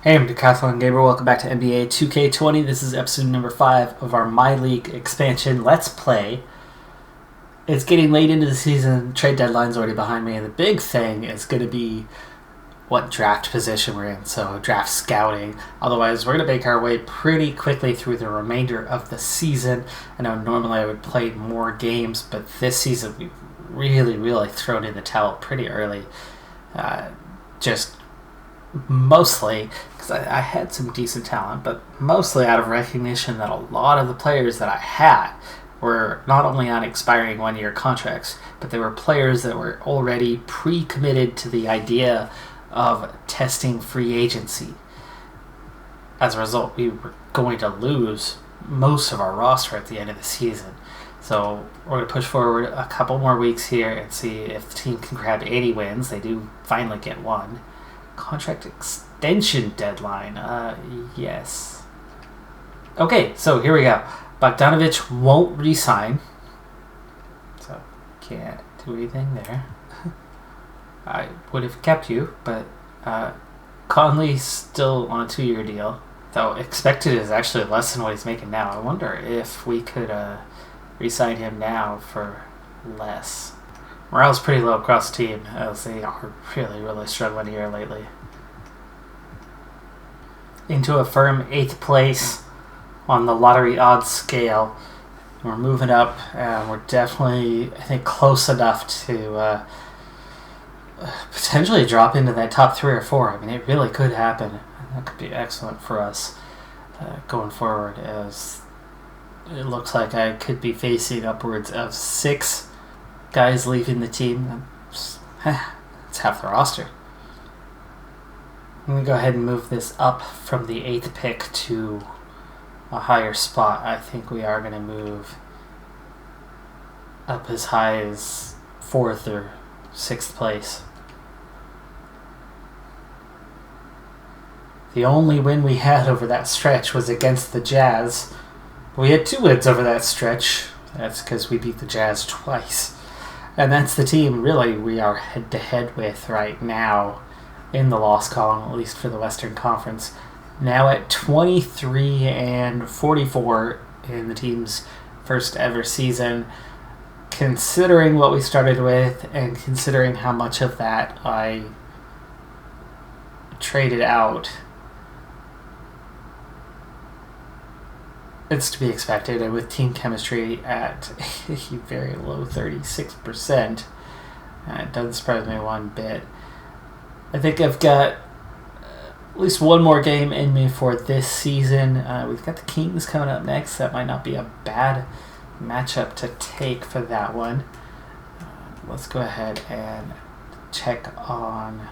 Hey, I'm Decathlon Gamer. Welcome back to NBA 2K20. This is episode number 5 of our MyLeage Expansion Let's Play. It's getting late into the season. Trade deadline's already behind me, and the big thing is going to be what draft position we're in. So draft scouting. Otherwise, we're going to make our way pretty quickly through the remainder of the season. I know normally I would play more games, but this season we've really thrown in the towel pretty early. Just mostly because I had some decent talent, but mostly out of recognition that a lot of the players that I had were not only on expiring one-year contracts, but they were players that were already pre-committed to the idea of testing free agency. As a result, we were going to lose most of our roster at the end of the season. So we're going to push forward a couple more weeks here and see if the team can grab 80 wins. They do finally get one. Contract extension deadline. Yes. Okay, so here we go. Bogdanovich won't re-sign. So, can't do anything there. I would have kept you, but Conley's still on a 2-year deal. Though expected is actually less than what he's making now. I wonder if we could re-sign him now for less. Morale's pretty low across the team, as they are really struggling here lately. Into a firm 8th place on the lottery odds scale. We're moving up, and we're definitely, I think, close enough to potentially drop into that top 3 or 4. I mean, it really could happen. That could be excellent for us going forward, as it looks like I could be facing upwards of 6 guys leaving the team. It's half the roster. I'm going to go ahead and move this up from the 8th pick to a higher spot. I think we are going to move up as high as 4th or 6th place. The only win we had over that stretch was against the Jazz. We had 2 wins over that stretch. That's because we beat the Jazz twice. And that's the team, really, we are head-to-head with right now in the loss column, at least for the Western Conference. Now at 23-44 in the team's first ever season. Considering what we started with, and considering how much of that I traded out, it's to be expected, and with team chemistry at a very low 36%, it doesn't surprise me one bit. I think I've got at least one more game in me for this season. We've got the Kings coming up next. That might not be a bad matchup to take for that one. Let's go ahead and check on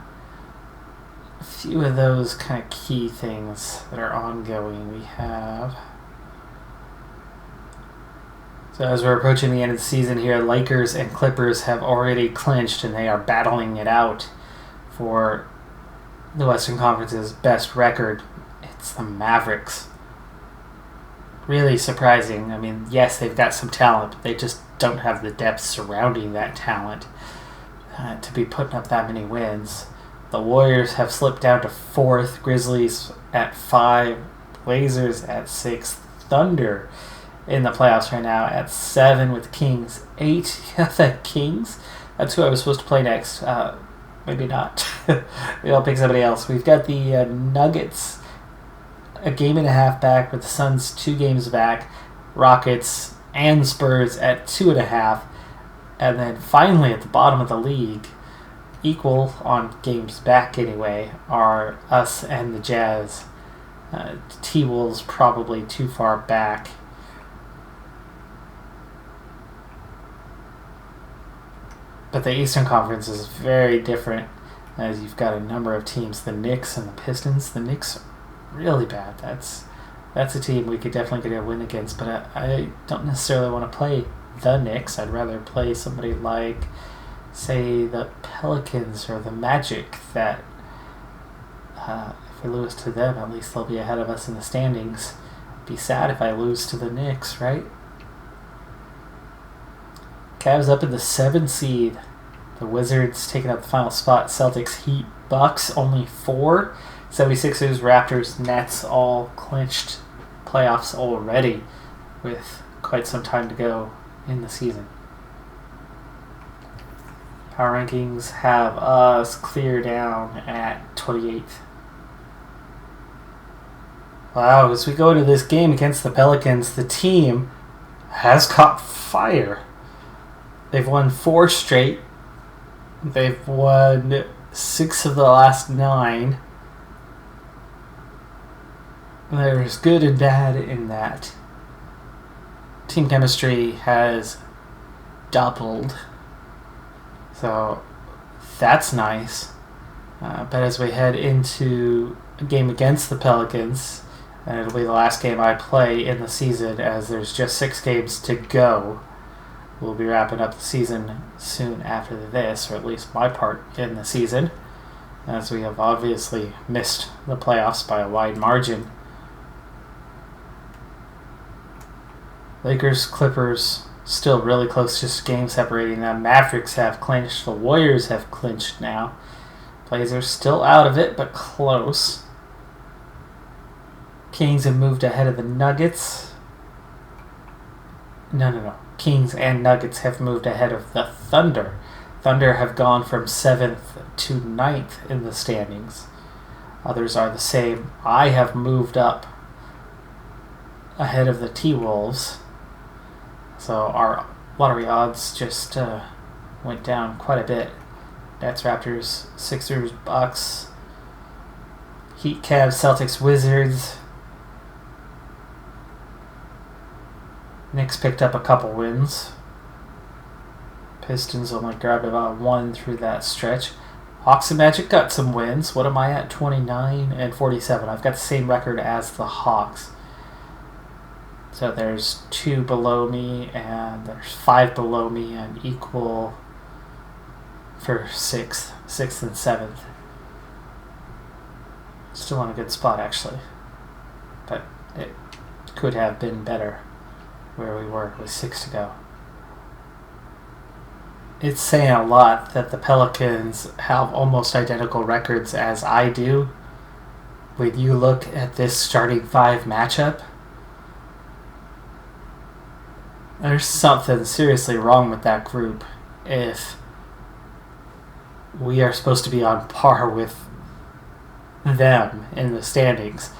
a few of those kind of key things that are ongoing. We have... So as we're approaching the end of the season here, Lakers and Clippers have already clinched, and they are battling it out for the Western Conference's best record. It's the Mavericks. Really surprising. I mean, yes, they've got some talent, but they just don't have the depth surrounding that talent to be putting up that many wins. The Warriors have slipped down to 4th, Grizzlies at 5, Blazers at 6th, Thunder in the playoffs right now at 7 with Kings 8. Yeah, the Kings? That's who I was supposed to play next. Maybe not. Maybe I'll pick somebody else. We've got the Nuggets a game and a half back, with the Suns 2 games back, Rockets and Spurs at 2.5, and then finally at the bottom of the league, equal on games back anyway, are us and the Jazz. T-Wolves probably too far back. But the Eastern Conference is very different, as you've got a number of teams, the Knicks and the Pistons. The Knicks are really bad. That's a team we could definitely get a win against, but I don't necessarily want to play the Knicks. I'd rather play somebody like, say, the Pelicans or the Magic, that if we lose to them, at least they'll be ahead of us in the standings. It'd be sad if I lose to the Knicks, right? Cavs up in the 7th seed. The Wizards taking up the final spot. Celtics, Heat, Bucks, only 4. 76ers, Raptors, Nets all clinched playoffs already with quite some time to go in the season. Power rankings have us clear down at 28th. Wow, as we go into this game against the Pelicans, the team has caught fire. They've won 4 straight. They've won 6 of the last 9. There's good and bad in that. Team chemistry has doubled. So that's nice. But as we head into a game against the Pelicans, and it'll be the last game I play in the season as there's just 6 games to go. We'll be wrapping up the season soon after this, or at least my part in the season, as we have obviously missed the playoffs by a wide margin. Lakers, Clippers, still really close, just a game separating them. Mavericks have clinched. The Warriors have clinched now. Blazers still out of it, but close. Kings have moved ahead of the Nuggets. No. Kings and Nuggets have moved ahead of the Thunder. Thunder have gone from 7th to 9th in the standings. Others are the same. I have moved up ahead of the T-Wolves. So our lottery odds just went down quite a bit. Nets, Raptors, Sixers, Bucks, Heat, Cavs, Celtics, Wizards. Knicks picked up a couple wins. Pistons only grabbed about 1 through that stretch. Hawks and Magic got some wins. What am I at? 29 and 47. I've got the same record as the Hawks. So there's 2 below me, and there's 5 below me, and equal for 6th and 7th. Still in a good spot, actually. But it could have been better where we were with 6 to go. It's saying a lot that the Pelicans have almost identical records as I do. When you look at this starting 5 matchup, there's something seriously wrong with that group if we are supposed to be on par with them in the standings,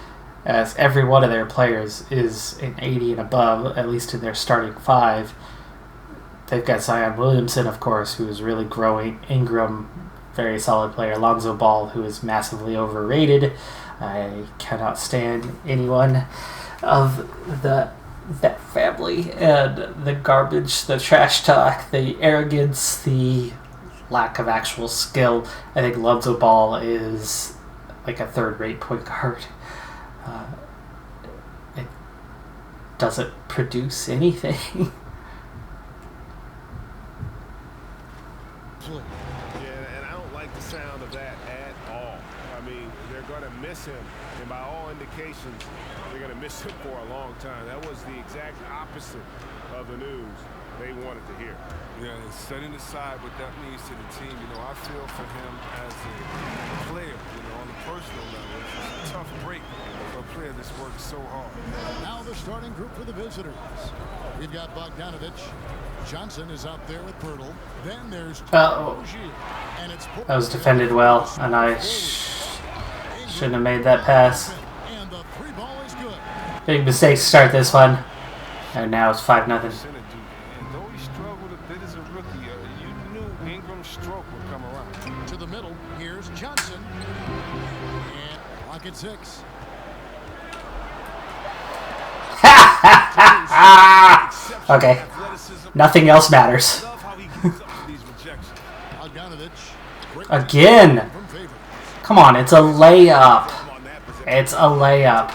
as every one of their players is an 80 and above, at least in their starting 5. They've got Zion Williamson, of course, who is really growing. Ingram, very solid player. Lonzo Ball, who is massively overrated. I cannot stand anyone of that family, and the garbage, the trash talk, the arrogance, the lack of actual skill. I think Lonzo Ball is like a third-rate point guard. It doesn't produce anything. Yeah, and I don't like the sound of that at all. I mean, they're going to miss him, and by all indications, they're going to miss him for a long time. That was the exact opposite of the news they wanted to hear. Yeah, and setting aside what that means to the team, I feel for him as a player, on the personal level. It's a tough break for a player that's worked so hard. Now the starting group for the visitors. We've got Bogdanovich. Johnson is out there with Pirtle. Then there's and it's that was defended well, and I shouldn't have made that pass. And the 3 ball is good. Big mistake to start this one, and now it's 5-0. And though he struggled a bit as a rookie, you knew Ingram's stroke would come around. To the middle, here's Johnson. And clock at 6. Okay, nothing else matters. Again! Come on, it's a layup. It's a layup.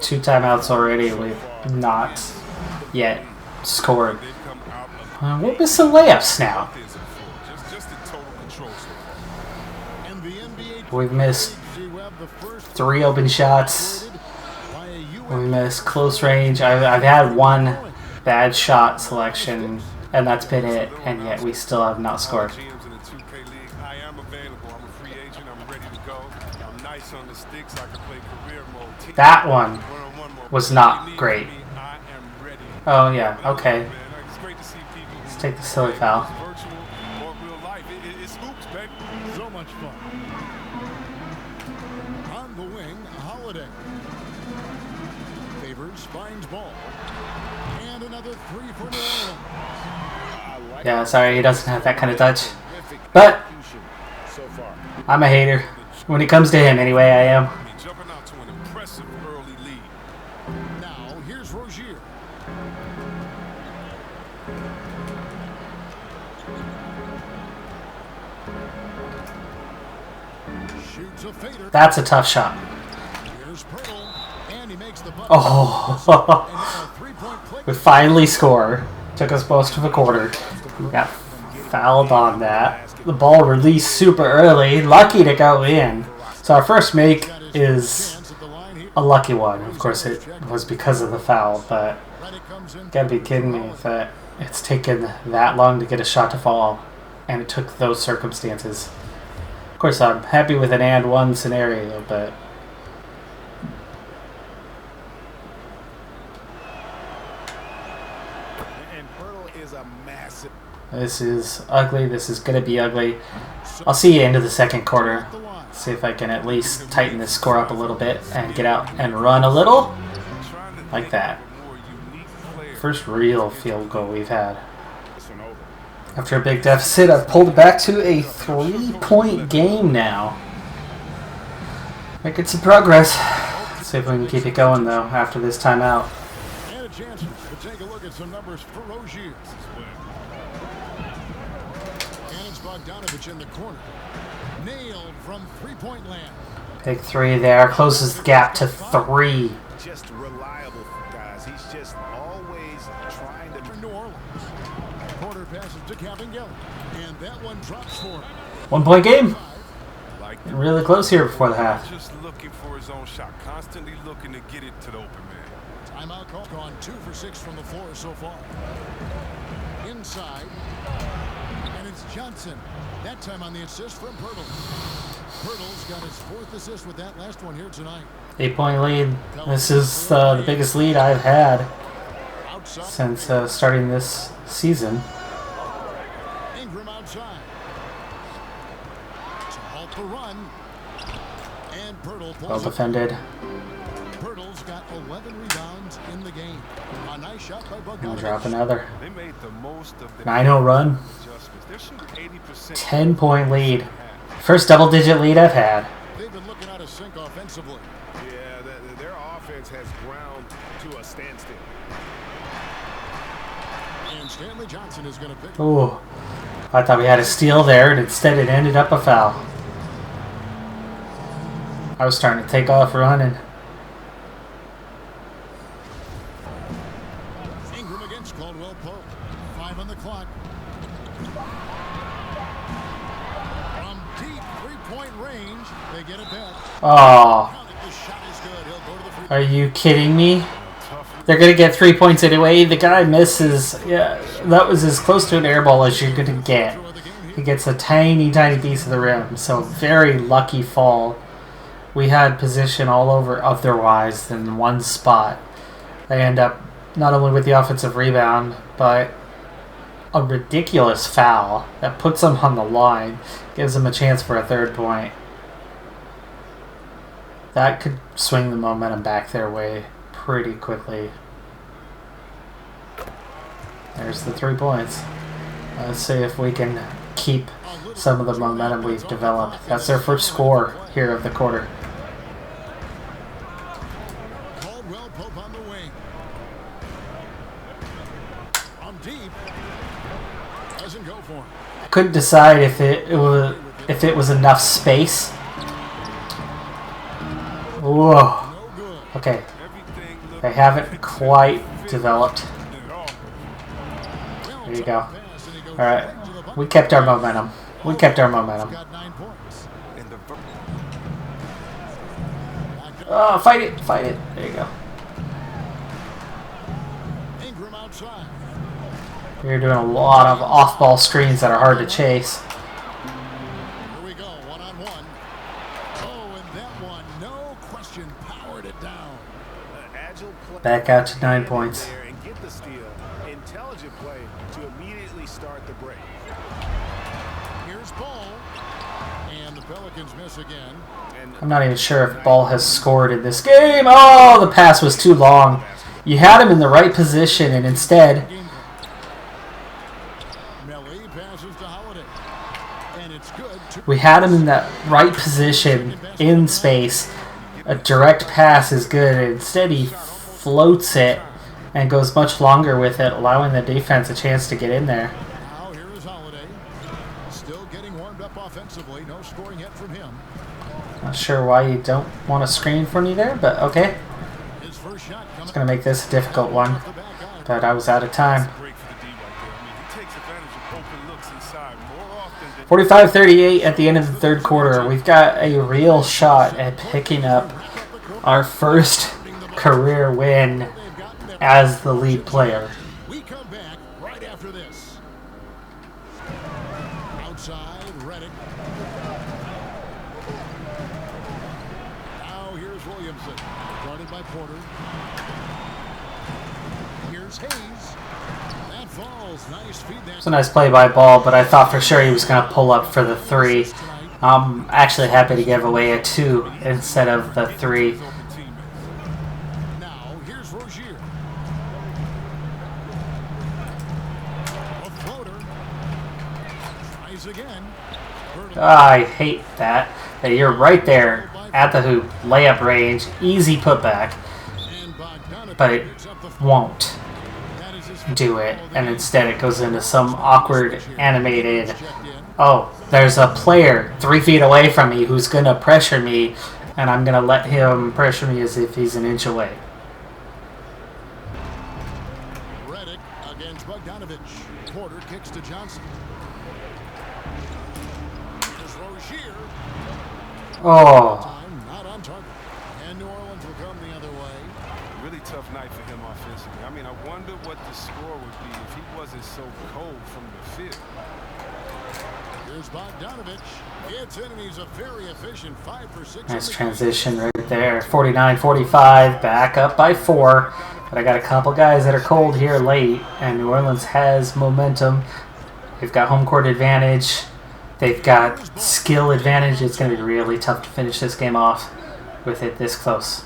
2 timeouts already. We've not yet scored. We're missing layups now. We've missed 3 open shots. We missed close range. I've had 1 bad shot selection and that's been it, and yet we still have not scored. GMs in the 2K league, I am available. I'm a free agent. I'm ready to go. I'm nice on the sticks. I can play career mode. That one was not great. I am ready. Oh yeah, okay. Man, it's great to see people. Let's take the silly foul. Virtual or real life. It's hoops, baby. So much fun. On the wing, Holiday. Favors, finds ball. And another three for New Orleans. Yeah, sorry, he doesn't have that kind of touch. But I'm a hater. When it comes to him, anyway, I am. Jumping out to an impressive early lead. Now, here's Rozier. Shoots a fader. That's a tough shot. Here's Pirtle, and he makes the bucket. Oh, And now a three-point play. we finally score. Took us most of a quarter. We got fouled on that. The ball released super early. Lucky to go in. So our first make is Chance at the line here. a lucky one. Of course, it was because of the foul, but Reddick comes in. gotta be kidding me that it's taken that long to get a shot to fall, and it took those circumstances. Of course, I'm happy with an and one scenario, but And Pirtle is a massive. this is ugly. This is gonna be ugly. I'll see you into the second quarter. The line. See if I can at least tighten this score up a little bit and get out and run a little. Like that. First real field goal we've had. After a big deficit, I've pulled it back to a 3-point game now. Making some progress. Let's see if we can keep it going, though, after this timeout. And a chance to take a look at some numbers for Rozier. And it's Bogdanovich in the corner. Nailed from three-point land. Big three there. Closes the gap to 3. Just reliable, guys. He's just always trying to. For New Orleans. Corner passes to Cavengale. And that one drops for him. 1-point game. Like Getting really close here before the half. just looking for his own shot, constantly looking to get it to the open man. Timeout call. Gone 2 for 6 from the floor so far. Inside. And it's Johnson. That time on the assist from Pirtle. Pirtle's got his 4th assist with that last one here tonight. 8-point lead. This is the biggest lead I've had Outside. since starting this season. Ingram outside. To halt the run. And Pirtle Well pulls it. defended. Pirtle's got 11 rebounds in the game. A nice shot by We'll drop Bogdanovich. another. They made the most of the 9-0 run. adjustments. They're shooting 80%. 10-point lead. First double-digit lead I've had. They've been looking out of sync offensively. Yeah, their offense has ground to a standstill. And Stanley Johnson is going to pick. Ooh. I thought we had a steal there, and instead it ended up a foul. I was starting to take off running. Ingram against Caldwell Pope. 5 on the clock. From deep three-point range, they get it back. Oh, Counted. The shot is good. He'll go to the free. are you kidding me? They're going to get 3 points anyway. The guy misses. Yeah, that was as close to an air ball as you're going to get. Throw of the game He here. gets a tiny, tiny piece of the rim. So very lucky fall. We had position all over otherwise than one spot. They end up not only with the offensive rebound, but a ridiculous foul that puts them on the line, gives them a chance for a 3rd point. That could swing the momentum back their way pretty quickly. There's the 3 points. Let's see if we can keep some of the momentum we've developed. That's their first score here of the quarter. Caldwell Pope on the wing. From deep. Doesn't go for him. I couldn't decide if it was enough space. Whoa. No good. Okay, Everything looked they haven't quite developed. There you go. Pass, and he goes All right, right to the bucket. we kept our momentum. We kept our momentum. Got 9 points. in the Back up. Oh, fight it, fight it. There you go. Ingram outside. You're doing a lot of off-ball screens that are hard to chase. Here we go, one-on-one. Oh, and that one, no question, powered it down. Agile play. Back out to 9 points. There and get the steal. Intelligent play to immediately start the break. Here's Ball. And the Pelicans miss again. I'm not even sure if Ball has scored in this game. Oh, the pass was too long. You had him in the right position, and instead... Melly passes to Holiday. And it's good. We had him in that right position, in space. A direct pass is good. Instead, he floats it and goes much longer with it, allowing the defense a chance to get in there. Now here is Holiday. Still getting warmed up offensively. No scoring yet from him. Not sure why you don't want a screen for me there, but okay. His first shot It's going to make this a difficult one, but I was out of time. 45-38 at the end of the third quarter. We've got a real shot at picking up our first career win as the lead player. We come back right after this. Outside, Reddick. Now here's Williamson. Guarded by Porter. Here's Hayes. That falls. Nice feed there. It's a nice play by Ball, but I thought for sure he was going to pull up for the 3. I'm actually happy to give away a 2 instead of the 3. Now here's Rozier. A floater. Tries again. I hate that. That you're right there at the hoop, layup range, easy putback, but it won't do it, and instead it goes into some awkward animated, oh, there's a player 3 feet away from me who's going to pressure me, and I'm going to let him pressure me as if he's an inch away. Reddick against Bogdanovich. Porter kicks to Johnson. Here's Rozier. Oh, Not on target. And New Orleans will come the other way. Really tough night for him offensively. I mean, I wonder what the score would be if he wasn't so cold from the field. Here's Bogdanovich. It's in, and he's a very efficient 5 for 6. nice transition right there. 49-45, back up by 4. But I got a couple guys that are cold here late, and New Orleans has momentum. They've got home court advantage. They've got skill advantage. It's going to be really tough to finish this game off with it this close.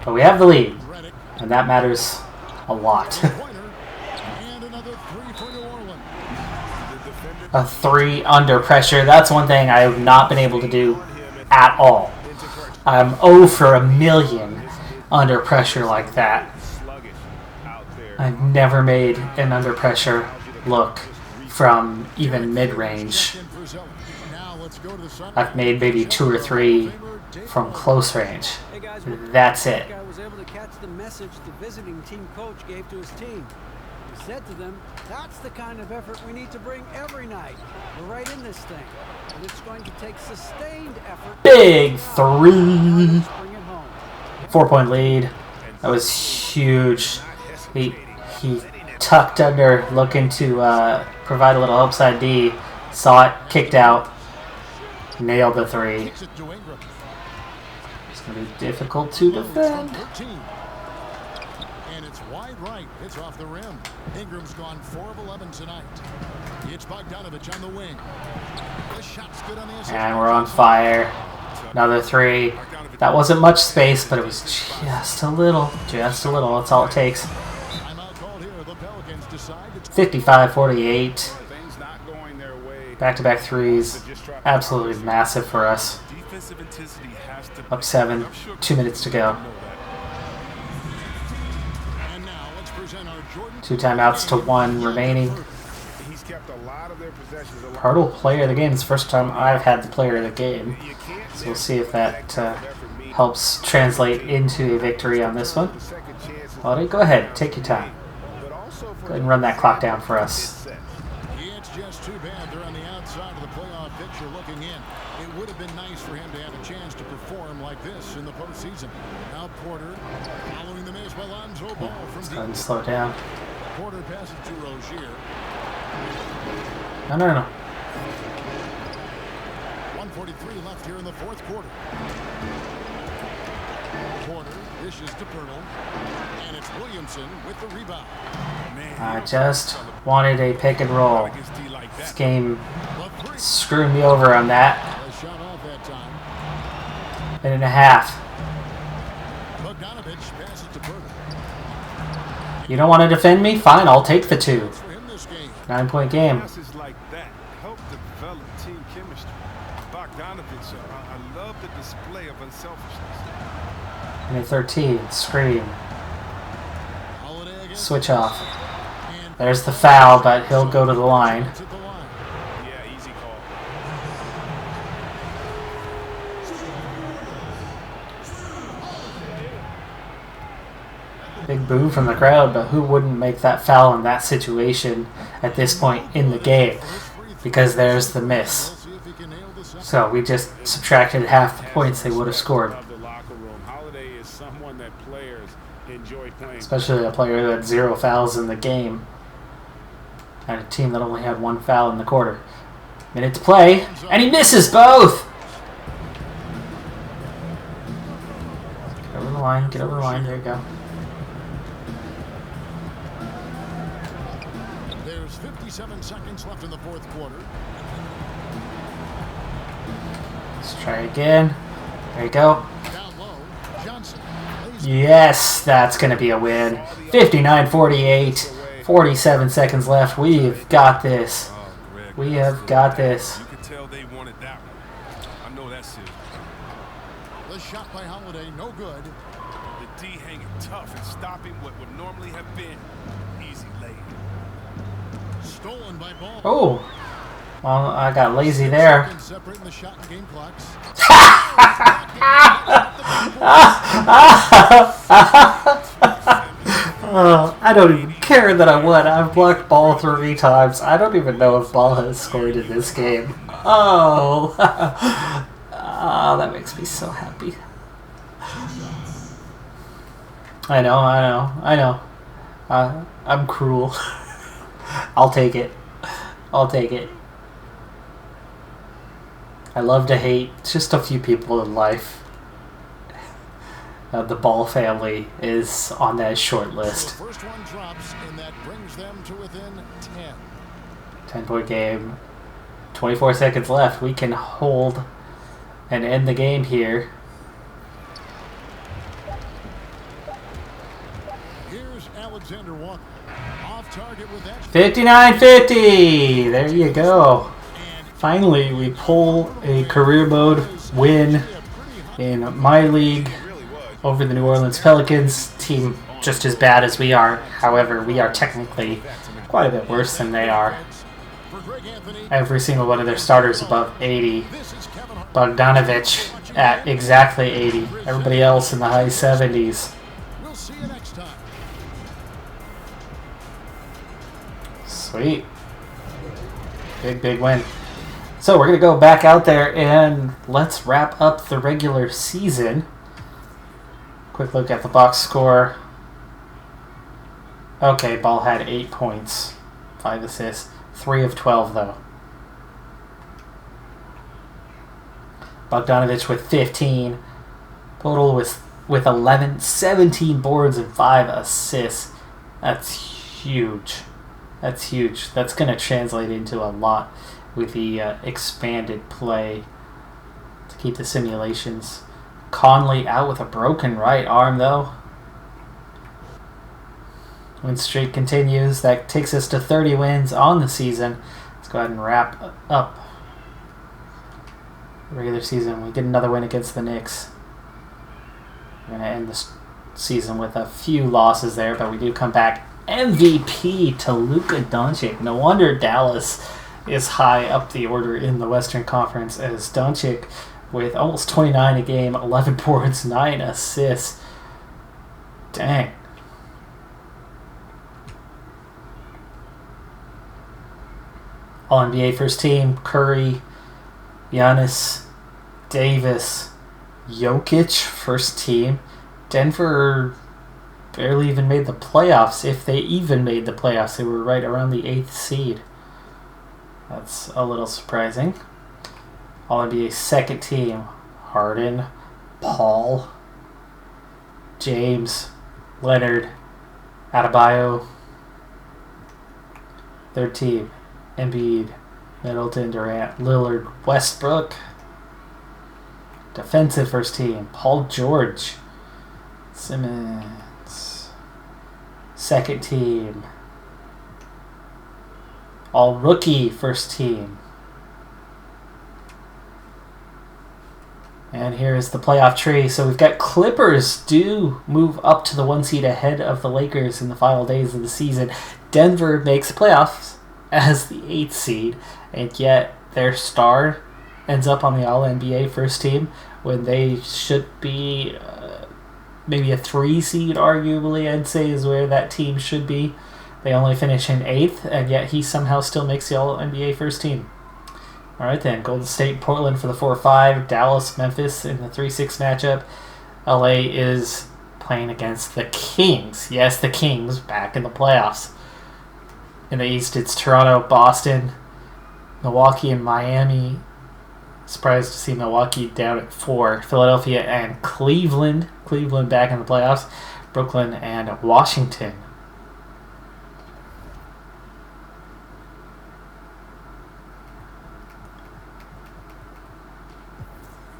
But we have the lead, and that matters a lot. And another 3 for New Orleans. A 3 under pressure. That's one thing I have not been able to do at all. I'm 0 for a million under pressure like that. I've never made an under pressure look from even mid-range. I've made maybe 2 or 3 from close range. That's it. I was able to catch the message the visiting team coach gave to his team. He said to them, that's the kind of effort we need to bring every night. We're right in this thing, and it's going to take sustained effort. Big 3. Bring it home. 4-point lead. That was huge. He tucked under, looking to provide a little upside D. Saw it, kicked out, nailed the 3. Kicks it to Ingram. It's going to be difficult to defend. 13. And it's wide right. It's off the rim. Ingram's gone 4 of 11 tonight. It's Bogdanovich on the wing. The shot's good on the assist. And we're on fire. Another 3. That wasn't much space, but it was just a little. Just a little. That's all it takes. Timeout called here. The Pelicans decide it's 55-48. Back-to-back 3s. Absolutely massive for us. Defensive intensity has to Up 7. 2 minutes to go. And now let's present our Jordan 2 timeouts to 1 remaining. He's kept a lot of their possessions alive. Hurdle player of the game. It's the first time I've had the player of the game. So we'll see if that helps translate into a victory on this one. Lottie, go ahead. Take your time. Go ahead and run that clock down for us. It's just too bad they're on the outside of the playoff picture looking in. It would have been nice for him to have a chance to perform like this in the postseason. Now Porter following the miss by Lonzo Ball from Let's go ahead and deep. slow it down. Porter passes to Rozier. No, no, no. 1:43 left here in the fourth quarter. Porter dishes to Pirtle. And it's Williamson with the rebound. I just wanted a pick and roll. This game screwed me over on that. A shot off that time. Minute and a half. Bogdanovich passes to Pirtle. You don't want to defend me? Fine, I'll take the 2. For him this game. 9-point game. Passes like that help develop team chemistry. Bogdanovich, I love the display of unselfishness. Minute 13. Scream. Holiday against Switch off. and There's the foul, but he'll go to the line. it's at the line. Yeah, easy call. Big boo from the crowd, but who wouldn't make that foul in that situation at this point in the game? Because there's the miss. We'll see if he can nail this up. So we just subtracted half the points they would have scored. Of the locker room. Holiday is someone that players enjoy playing. Especially a player who had 0 fouls in the game. And a team that only had 1 foul in the quarter. Minute to play, and he misses both! Get over the line, get over the line, there you go. There's 57 seconds left in the fourth quarter. Let's try again. There you go. Down low, Johnson. Lays Yes, that's going to be a win. 59-48. 47 seconds left. We've got this. Oh, Greg, We have got this. You could tell they wanted that one. I know that's it. the shot by Holiday, no good. The D hanging tough and stopping what would normally have been easy lay. Stolen by Ball. Oh. Well, I got lazy there. Seconds separating the shot and game clocks. I don't even care that I won. I've blocked Ball 3 times. I don't even know if Ball has scored in this game. Oh. Oh, that makes me so happy. I know. I'm cruel. I'll take it. I love to hate just a few people in life. The Ball family is on that short The list. first one drops, and that brings them to within 10. 10-point game. 24 seconds left. We can hold and end the game here. Here's Alexander Walker. Off target with that. 59-50. There you go. Finally, we pull a career mode win in my league over the New Orleans Pelicans, team just as bad as we are. However, we are technically quite a bit worse than they are. For Greg Anthony, Every single one of their starters above 80. this is Kevin Hart. Bogdanovich at exactly 80. Everybody else in the high 70s. We'll see you next time. Sweet. Big win. So we're going to go back out there and let's wrap up the regular season. Quick look at the box score. Okay, Ball had 8 points, 5 assists, 3 of 12 though. Bogdanovich with 15. Total with 11, 17 boards and 5 assists. That's huge. That's going to translate into a lot with the expanded play to keep the simulations. Conley out with a broken right arm, though. Win streak continues. That takes us to 30 wins on the season. Let's go ahead and wrap up the regular season. We get another win against the Knicks. We're going to end the season with a few losses there, but we do come back. MVP to Luka Doncic. No wonder Dallas is high up the order in the Western Conference, as Doncic with almost 29 a game, 11 boards, 9 assists. Dang. All-NBA first team, Curry, Giannis, Davis, Jokic first team. Denver barely even made the playoffs, if they even made the playoffs. They were right around the 8th seed. That's a little surprising. All-NBA second team. Harden, Paul, James, Leonard, Adebayo. Third team. Embiid, Middleton, Durant, Lillard, Westbrook. Defensive first team. Paul George, Simmons. Second team. All rookie first team. And here's the playoff tree. So we've got Clippers do move up to the 1 seed ahead of the Lakers in the final days of the season. Denver makes the playoffs as the 8th seed, and yet their star ends up on the All-NBA first team when they should be maybe a 3 seed, arguably, I'd say, is where that team should be. They only finish in 8th, and yet he somehow still makes the All-NBA first team. All right, then. Golden State, Portland for the 4-5. Dallas, Memphis in the 3-6 matchup. LA is playing against the Kings. Yes, the Kings back in the playoffs. In the East, it's Toronto, Boston, Milwaukee, and Miami. Surprised to see Milwaukee down at 4. Philadelphia and Cleveland. Cleveland back in the playoffs. Brooklyn and Washington.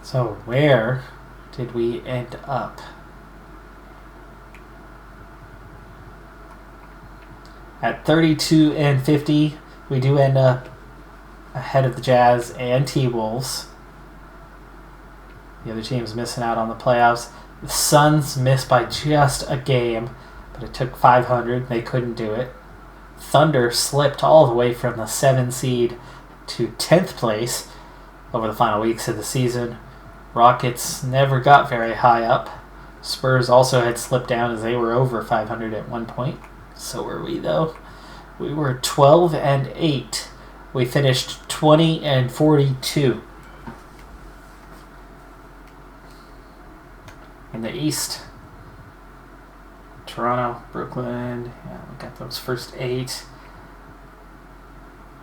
So where did we end up? At 32 and 50, we do end up ahead of the Jazz and T-Wolves. The other team's missing out on the playoffs. The Suns missed by just a game, but it took 500. They couldn't do it. Thunder slipped all the way from the 7 seed to 10th place over the final weeks of the season. Rockets never got very high up. Spurs also had slipped down as they were over 500 at one point. So were we, though. We were 12 and 8. We finished 20 and 42. In the East, Toronto, Brooklyn, yeah, we got those first 8.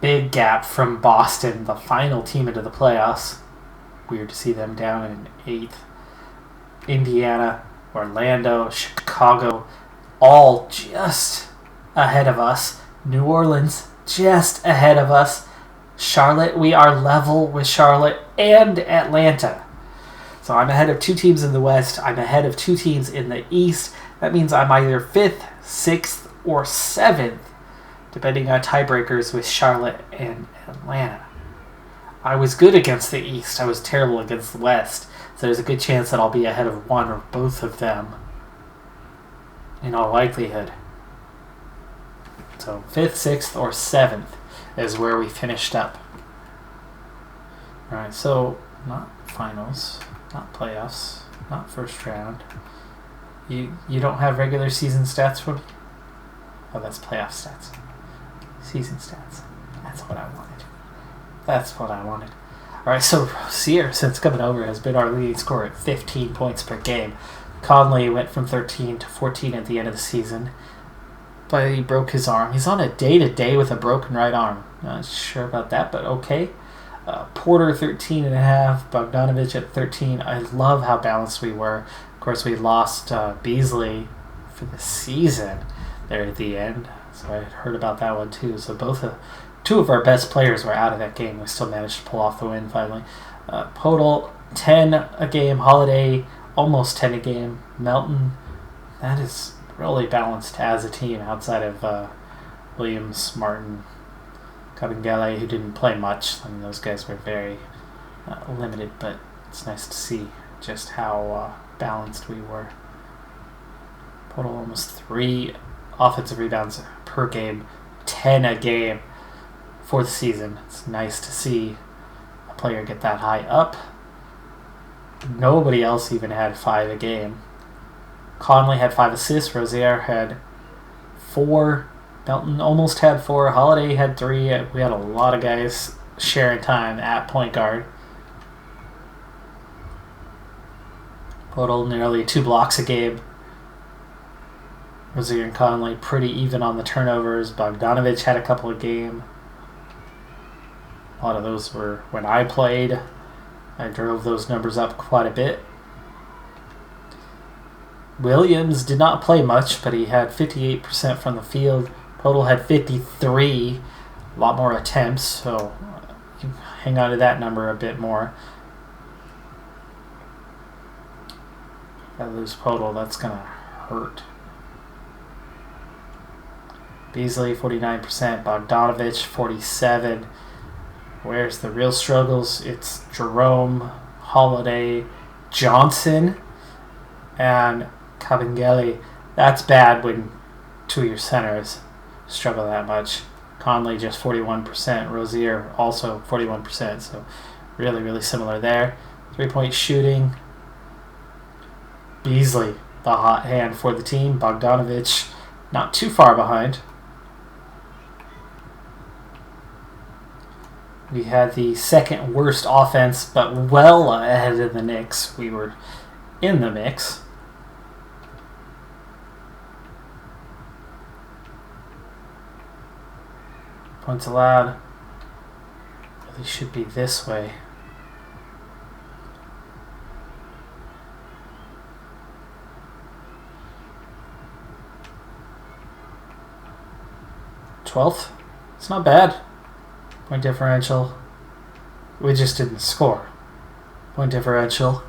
Big gap from Boston, the final team into the playoffs. Weird to see them down in 8th. Indiana, Orlando, Chicago, all just ahead of us. New Orleans, just ahead of us. Charlotte, we are level with Charlotte and Atlanta. So I'm ahead of 2 teams in the West. I'm ahead of 2 teams in the East. That means I'm either 5th, 6th, or 7th, depending on tiebreakers with Charlotte and Atlanta. I was good against the East. I was terrible against the West. So there's a good chance that I'll be ahead of one or both of them in all likelihood. So 5th, 6th, or 7th is where we finished up. Alright, so not finals, not playoffs, not first round. You don't have regular season stats for me? Oh, that's playoff stats. Season stats. That's what I wanted. That's what I wanted. Alright, so Rozier, since coming over, has been our leading scorer at 15 points per game. Conley went from 13 to 14 at the end of the season, but he broke his arm. He's on a day-to-day with a broken right arm. Not sure about that, but okay. Porter, 13.5. Bogdanovich at 13. I love how balanced we were. Of course, we lost Beasley for the season there at the end, so I heard about that one too. So two of our best players were out of that game. We still managed to pull off the win finally. Podol, 10 a game. Holiday, almost 10 a game. Melton, that is really balanced as a team outside of Williams, Martin, Kabengele, who didn't play much. I mean, those guys were very limited, but it's nice to see just how balanced we were. Podol, almost 3 offensive rebounds per game, 10 a game for the season. It's nice to see a player get that high up. Nobody else even had 5 a game. Conley had 5 assists. Rozier had 4. Melton almost had 4. Holiday had 3. We had a lot of guys sharing time at point guard. Podol nearly 2 blocks a game. Rozier and Conley pretty even on the turnovers. Bogdanovich had a couple a game. A lot of those were when I played. I drove those numbers up quite a bit. Williams did not play much, but he had 58% from the field. Total had 53. A lot more attempts, so you hang on to that number a bit more. If I lose Total, that's going to hurt. Beasley, 49%. Bogdanovich, 47%. Where's the real struggles? It's Jerome, Holiday, Johnson, and Kabengele. That's bad when two of your centers struggle that much. Conley just 41%. Rozier also 41%. So really, really similar there. 3-point shooting. Beasley, the hot hand for the team. Bogdanovich, not too far behind. We had the second worst offense, but well ahead of the Knicks. We were in the mix. Points allowed. Really should be this way. Twelfth. It's not bad. Point differential. We just didn't score. Point differential.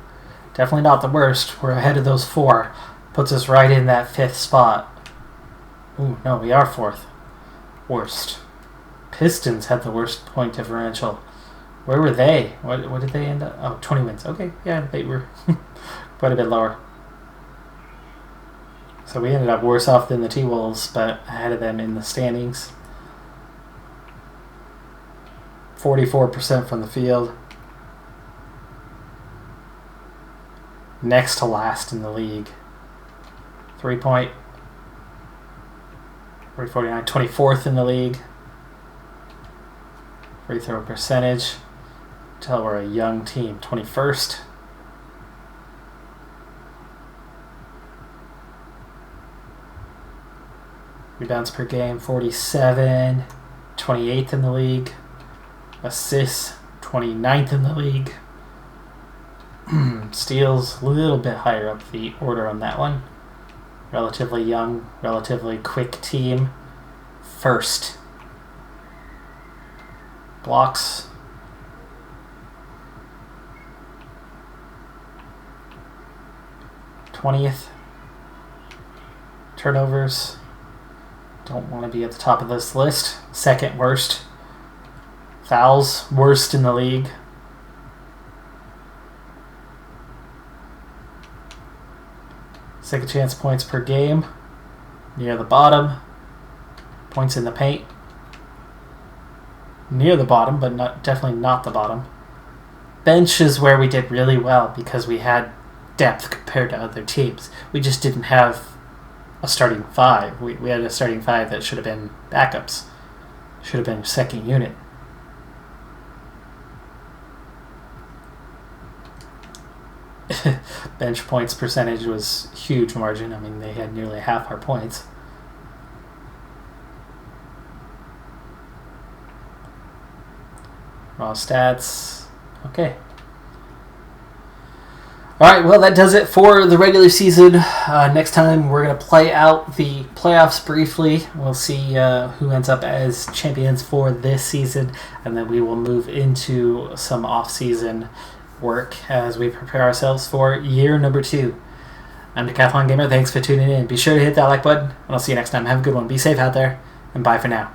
Definitely not the worst. We're ahead of those four. Puts us right in that fifth spot. Ooh, no, we are fourth. Worst. Pistons had the worst point differential. Where were they? What did they end up? Oh, 20 wins. Okay, yeah, they were quite a bit lower. So we ended up worse off than the T-Wolves, but ahead of them in the standings. 44% from the field. Next to last in the league. 3-point. 349. 24th in the league. Free throw percentage. Tell we're a young team. 21st. Rebounds per game. 47. 28th in the league. Assists, 29th in the league. Steals, a little bit higher up the order on that one. Relatively young, relatively quick team. First. Blocks. '20th. Turnovers. Don't want to be at the top of this list. Second worst. Fouls, worst in the league. Second chance points per game, near the bottom. Points in the paint, near the bottom, but definitely not the bottom. Bench is where we did really well because we had depth compared to other teams. We just didn't have a starting five. We had a starting five that should have been backups. Should have been second unit. Bench points percentage was huge margin. I mean, they had nearly half our points. Raw stats. Okay. Alright, well, that does it for the regular season. Next time, we're going to play out the playoffs briefly. We'll see who ends up as champions for this season, and then we will move into some off-season work as we prepare ourselves for year number 2. I'm Decathlon Gamer. Thanks for tuning in. Be sure to hit that like button, and I'll see you next time. Have a good one. Be safe out there, and bye for now.